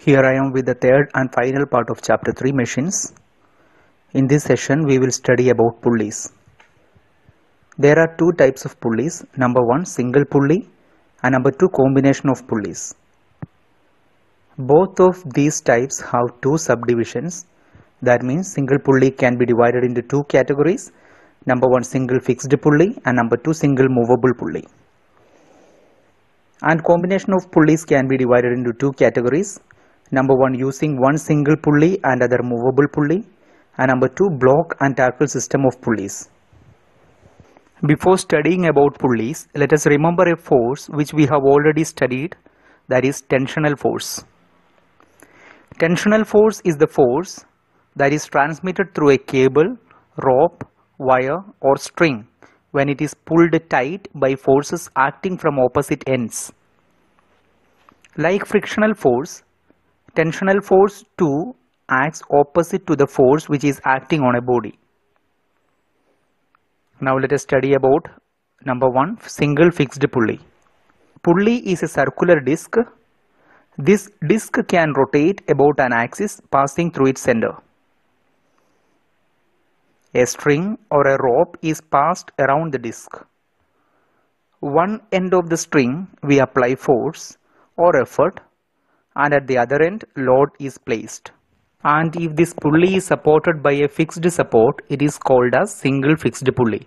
Here I am with the third and final part of chapter 3 machines. In this session we will study about pulleys. There are two types of pulleys, number 1 single pulley and number 2 combination of pulleys. Both of these types have two subdivisions. That means single pulley can be divided into two categories, number 1 single fixed pulley and number 2 single movable pulley. And combination of pulleys can be divided into two categories. Number 1 using one single pulley and other movable pulley, and number 2 block and tackle system of pulleys. Before studying about pulleys, let us remember a force which we have already studied, that is tensional force. Tensional force is the force that is transmitted through a cable, rope, wire or string when it is pulled tight by forces acting from opposite ends. Like frictional force, tensional force too acts opposite to the force which is acting on a body. Now let us study about number 1 single fixed pulley. Pulley is a circular disc. This disc can rotate about an axis passing through its center. A string or a rope is passed around the disc. One end of the string we apply force or effort, and at the other end load is placed. And if this pulley is supported by a fixed support, it is called as single fixed pulley.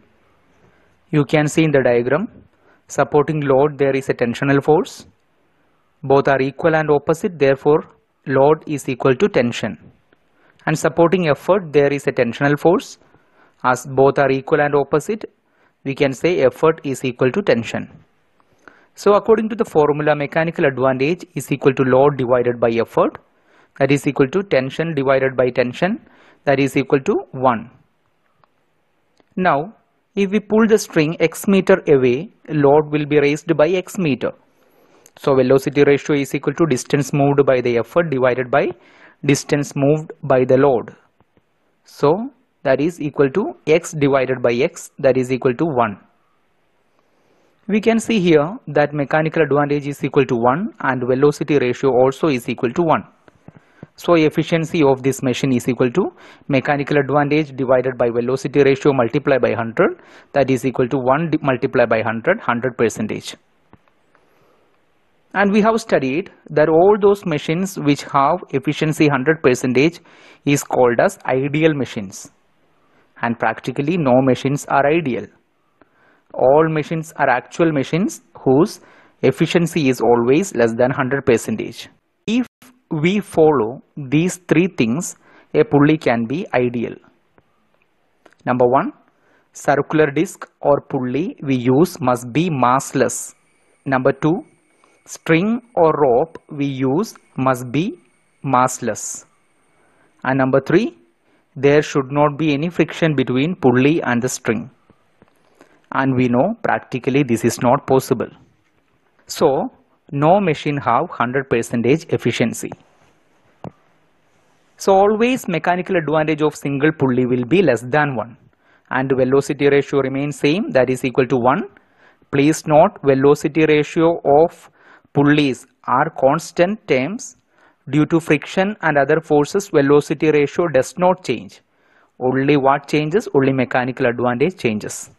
You can see in the diagram, supporting load there is a tensional force. Both are equal and opposite, therefore load is equal to tension. And supporting effort there is a tensional force. As both are equal and opposite, we can say effort is equal to tension. So according to the formula, mechanical advantage is equal to load divided by effort, that is equal to tension divided by tension, that is equal to 1. Now if we pull the string x meter away, load will be raised by x meter. So velocity ratio is equal to distance moved by the effort divided by distance moved by the load. So that is equal to x divided by x, that is equal to 1. We can see here that mechanical advantage is equal to 1 and velocity ratio also is equal to 1. So efficiency of this machine is equal to mechanical advantage divided by velocity ratio multiplied by 100, that is equal to 1 multiplied by 100%. And we have studied that all those machines which have efficiency 100% is called as ideal machines. And practically no machines are ideal. All machines are actual machines whose efficiency is always less than 100%. If we follow these three things, a pulley can be ideal. Number 1, circular disc or pulley we use must be massless. Number 2, string or rope we use must be massless. And number 3, there should not be any friction between pulley and the string. And we know practically this is not possible. So no machine have 100% efficiency. So always mechanical advantage of single pulley will be less than 1 and velocity ratio remains same, that is equal to 1. Please note velocity ratio of pulleys are constant terms. Due to friction and other forces, velocity ratio does not change. Only what changes? Only mechanical advantage changes.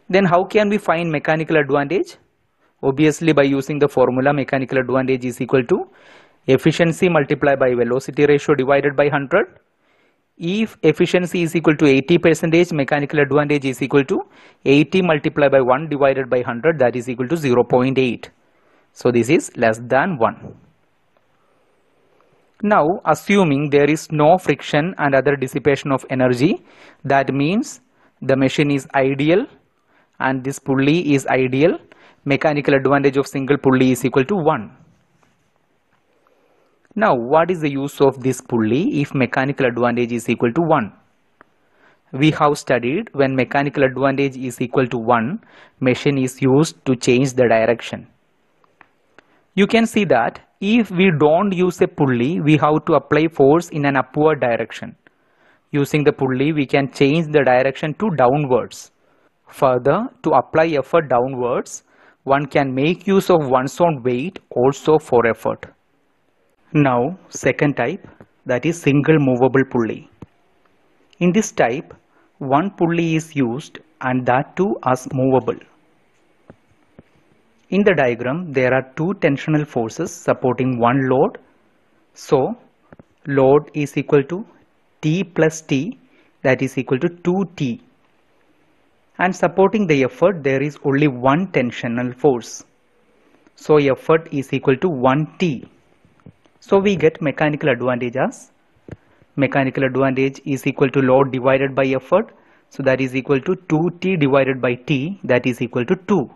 Then how can we find mechanical advantage? Obviously by using the formula, mechanical advantage is equal to efficiency multiplied by velocity ratio divided by 100. If efficiency is equal to 80%, mechanical advantage is equal to 80 multiplied by 1 divided by 100, that is equal to 0.8. So this is less than 1. Now assuming there is no friction and other dissipation of energy, that means the machine is ideal and this pulley is ideal. Mechanical advantage of single pulley is equal to 1. Now what is the use of this pulley if mechanical advantage is equal to 1? We have studied when mechanical advantage is equal to 1, machine is used to change the direction. You can see that if we don't use a pulley, we have to apply force in an upward direction. Using the pulley, we can change the direction to downwards. Further, to apply effort downwards, one can make use of one's own weight also for effort. Now second type, that is single movable pulley. In this type, one pulley is used and that too as movable. In the diagram, there are two tensional forces supporting one load. So, load is equal to T plus T, that is equal to 2T. And supporting the effort, there is only one tensional force. So, effort is equal to 1T. So, we get mechanical advantage as mechanical advantage is equal to load divided by effort. So, that is equal to 2T divided by T, that is equal to 2.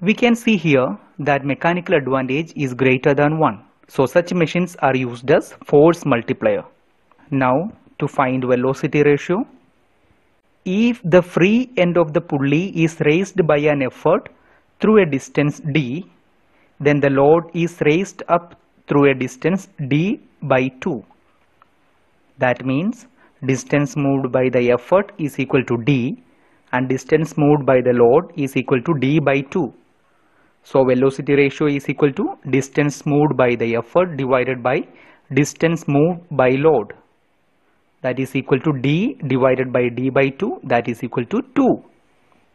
We can see here that mechanical advantage is greater than 1. So such machines are used as force multiplier. Now to find velocity ratio. If the free end of the pulley is raised by an effort through a distance d, then the load is raised up through a distance d by 2. That means distance moved by the effort is equal to d and distance moved by the load is equal to d by 2. So velocity ratio is equal to distance moved by the effort divided by distance moved by load. That is equal to d divided by d by 2, that is equal to 2.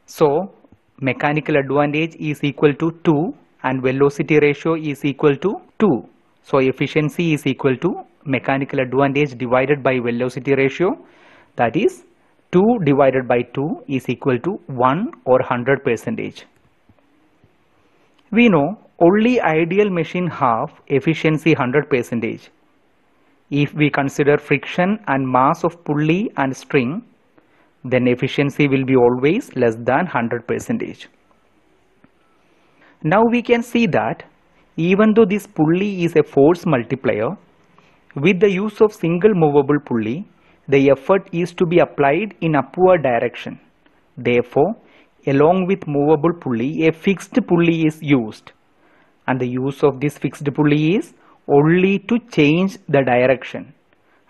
So mechanical advantage is equal to 2 and velocity ratio is equal to 2. So efficiency is equal to mechanical advantage divided by velocity ratio, that is 2 divided by 2 is equal to 1 or 100%. We know only ideal machine have efficiency 100%. If we consider friction and mass of pulley and string, then efficiency will be always less than 100%. Now we can see that even though this pulley is a force multiplier, with the use of single movable pulley, the effort is to be applied in upward direction. Therefore, along with movable pulley, a fixed pulley is used, and the use of this fixed pulley is only to change the direction,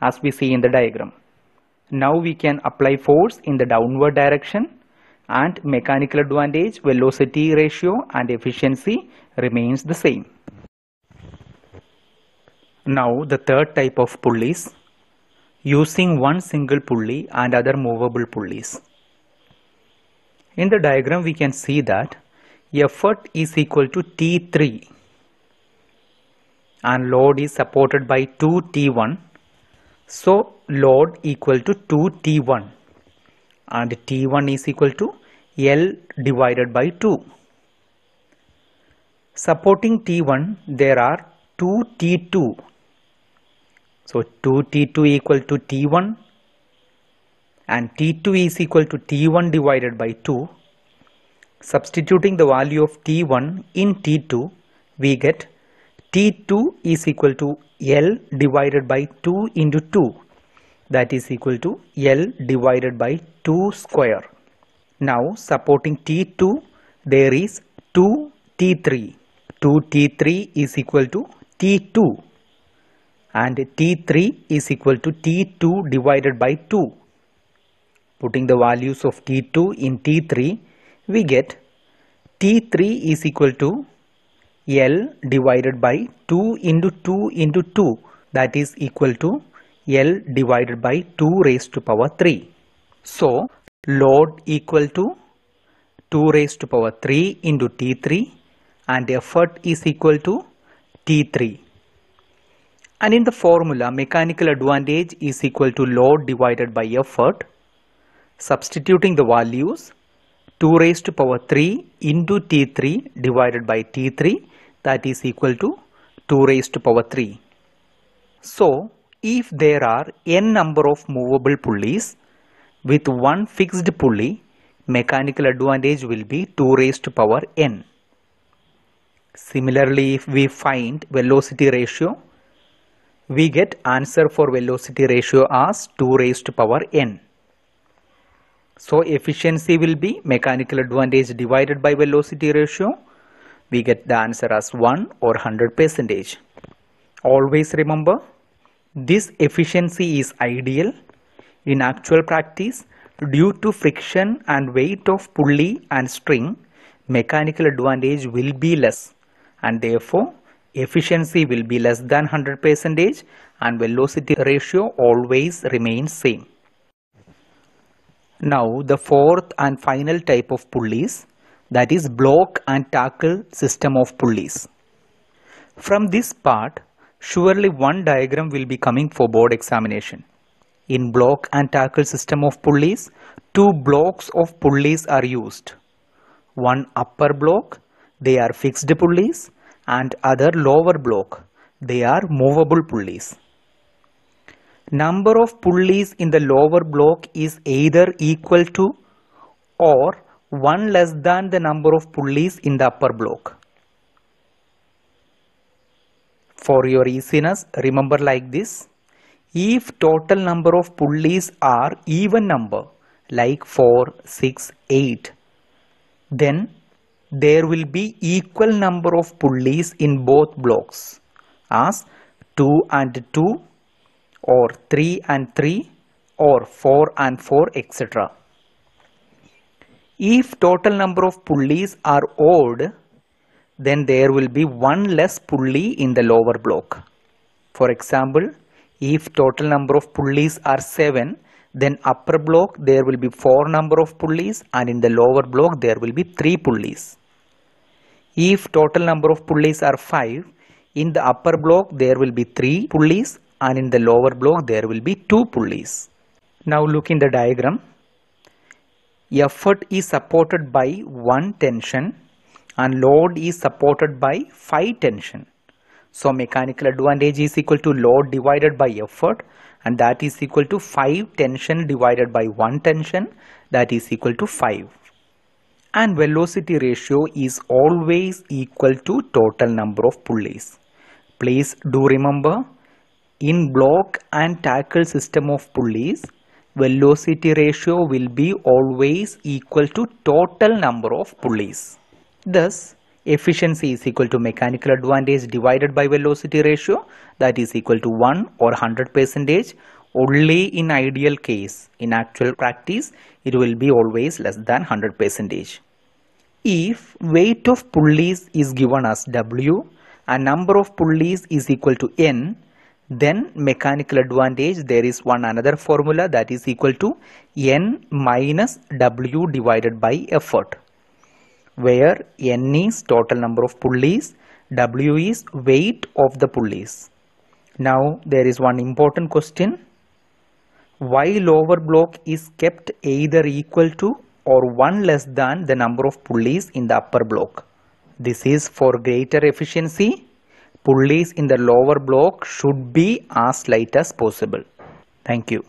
as we see in the diagram. Now we can apply force in the downward direction, and mechanical advantage, velocity ratio and efficiency remains the same. Now the third type of pulleys, using one single pulley and other movable pulleys. In the diagram we can see that effort is equal to T3 and load is supported by 2T1. So load equal to 2T1 and T1 is equal to L divided by 2. Supporting T1 there are 2T2. So 2T2 equal to T1 and T2 is equal to T1 divided by 2. Substituting the value of T1 in T2, we get T2 is equal to L divided by 2 into 2, that is equal to L divided by 2 square. Now supporting T2 there is 2T3. 2T3 is equal to T2 and T3 is equal to T2 divided by 2. Putting the values of T2 in T3, we get T3 is equal to L divided by 2 into 2 into 2, that is equal to L divided by 2 raised to power 3. So load equal to 2 raised to power 3 into T3 and effort is equal to T3. And in the formula, mechanical advantage is equal to load divided by effort. Substituting the values, 2 raised to power 3 into T3 divided by T3, that is equal to 2 raised to power 3. So if there are n number of movable pulleys with one fixed pulley, mechanical advantage will be 2 raised to power n. Similarly, if we find velocity ratio, we get answer for velocity ratio as 2 raised to power n. So efficiency will be mechanical advantage divided by velocity ratio. We get the answer as 1 or 100%. Always remember, this efficiency is ideal. In actual practice, due to friction and weight of pulley and string, mechanical advantage will be less and therefore efficiency will be less than 100% and velocity ratio always remains same. Now the fourth and final type of pulleys, that is block and tackle system of pulleys. From this part, surely one diagram will be coming for board examination. In block and tackle system of pulleys, two blocks of pulleys are used. One upper block, they are fixed pulleys, and other lower block, they are movable pulleys. Number of pulleys in the lower block is either equal to or one less than the number of pulleys in the upper block. For your easiness, remember like this. If total number of pulleys are even number like 4, 6, 8, then there will be equal number of pulleys in both blocks as 2 and 2 or 3 and 3 or 4 and 4, etc. If total number of pulleys are odd, then there will be one less pulley in the lower block. For example, if total number of pulleys are 7, then upper block there will be 4 number of pulleys and in the lower block there will be 3 pulleys. If total number of pulleys are 5, in the upper block there will be 3 pulleys and in the lower block there will be 2 pulleys. Now look in the diagram. Effort is supported by 1 tension and load is supported by 5 tension. So mechanical advantage is equal to load divided by effort, and that is equal to 5 tension divided by 1 tension, that is equal to 5. And velocity ratio is always equal to total number of pulleys. Please do remember, in block and tackle system of pulleys, velocity ratio will be always equal to total number of pulleys. Thus, efficiency is equal to mechanical advantage divided by velocity ratio, that is equal to 1 or 100%. Only in ideal case, in actual practice, it will be always less than 100%. If weight of pulleys is given as W and number of pulleys is equal to N, then mechanical advantage, there is one another formula, that is equal to N minus W divided by effort, where N is total number of pulleys, W is weight of the pulleys. Now there is one important question. Why lower block is kept either equal to or one less than the number of pulleys in the upper block? This is for greater efficiency. Pulleys in the lower block should be as light as possible. Thank you.